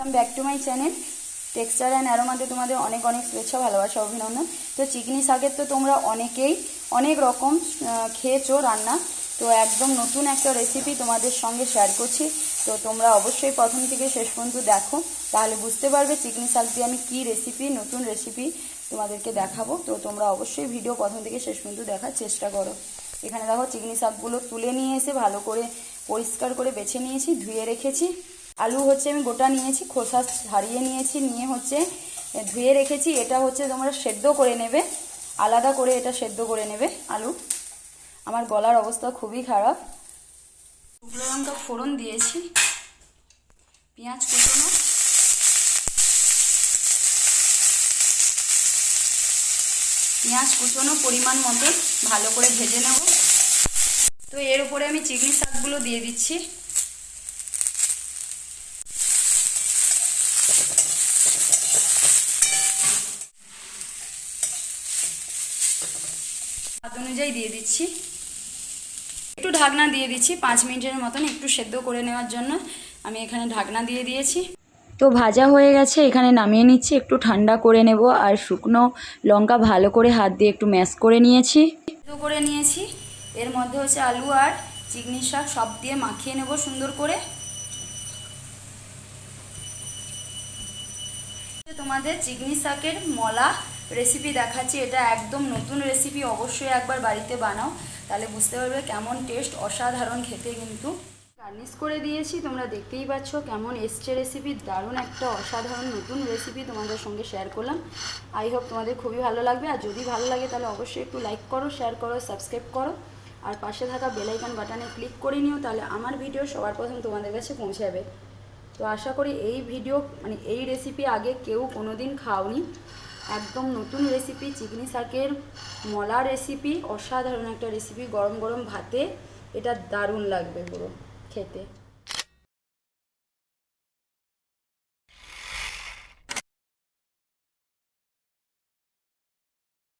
Welcome back to my channel Texture and অ্যারোমাতে তোমাদের অনেক অনেক শুভেচ্ছা ভালোবাসা অভিনন্দন। তো চিকনি শাকের তো তোমরা অনেকেই অনেক রকম খেয়েছো রান্না, তো একদম নতুন একটা রেসিপি তোমাদের সঙ্গে শেয়ার করছি। তো তোমরা অবশ্যই প্রথম থেকে শেষ পর্যন্ত দেখো, তাহলে বুঝতে পারবে চিকনি শাক দিয়ে আমি কী রেসিপি, নতুন রেসিপি তোমাদেরকে দেখাবো। তো তোমরা অবশ্যই ভিডিও প্রথম থেকে শেষ পর্যন্ত দেখার চেষ্টা করো। এখানে দেখো চিকনি শাকগুলো তুলে নিয়ে এসে ভালো করে পরিষ্কার করে বেছে নিয়েছি, ধুয়ে রেখেছি। আলু হচ্ছে আমি গোটা নিয়েছি, খোসা ছাড়িয়ে নিয়েছি, নিয়ে হচ্ছে ধুয়ে রেখেছি। এটা হচ্ছে তোমরা সেদ্ধ করে নেবে, আলাদা করে এটা সেদ্ধ করে নেবে আলু। আমার গলার অবস্থা খুবই খারাপ। শুকনো লঙ্কা ফোড়ন দিয়েছি, পেঁয়াজ কুচনো, পরিমাণ মতো ভালো করে ভেজে নেব। তো এর উপরে আমি চিকনি শাকগুলো দিয়ে দিচ্ছি। স্বাদ অনুযায়ী দিয়ে দিচ্ছি, একটু ঢাকনা দিয়ে দিচ্ছি 5 মিনিটের মতন একটু সেদ্ধ করে নেওয়ার জন্য আমি এখানে ঢাকনা দিয়ে দিয়েছি। তো ভাজা হয়ে গেছে, এখানে নামিয়ে নিচ্ছি, একটু ঠান্ডা করে নেব। আর শুকনো লঙ্কা ভালো করে হাত দিয়ে একটু ম্যাশ করে নিয়েছি, এর মধ্যে হচ্ছে আলু আর চিকনি শাক সব দিয়ে মাখিয়ে নেব সুন্দর করে। তোমাদের চিকনি শাকের মলা রেসিপি দেখাচ্ছি, এটা একদম নতুন রেসিপি, অবশ্যই একবার বাড়িতে বানাও, তাহলে বুঝতে পারবে কেমন টেস্ট, অসাধারণ খেতে। কিন্তু গার্নিশ করে দিয়েছি, তোমরা দেখতেই পাচ্ছ কেমন এসছে রেসিপি। দারুণ একটা অসাধারণ নতুন রেসিপি তোমাদের সঙ্গে শেয়ার করলাম। আই হোপ তোমাদের খুবই ভালো লাগবে। আর যদি ভালো লাগে তাহলে অবশ্যই একটু লাইক করো, শেয়ার করো, সাবস্ক্রাইব করো, আর পাশে থাকা বেল আইকন বাটনে ক্লিক করে নিও, তাহলে আমার ভিডিও সবার প্রথম তোমাদের কাছে পৌঁছে যাবে। তো আশা করি এই ভিডিও এই রেসিপি আগে কেউ কোনো দিন খাওনি, একদম নতুন রেসিপি। চিকনি শাকের মলা রেসিপি, অসাধারণ একটা রেসিপি। গরম গরম ভাতে এটা দারুণ লাগবে পুরো খেতে।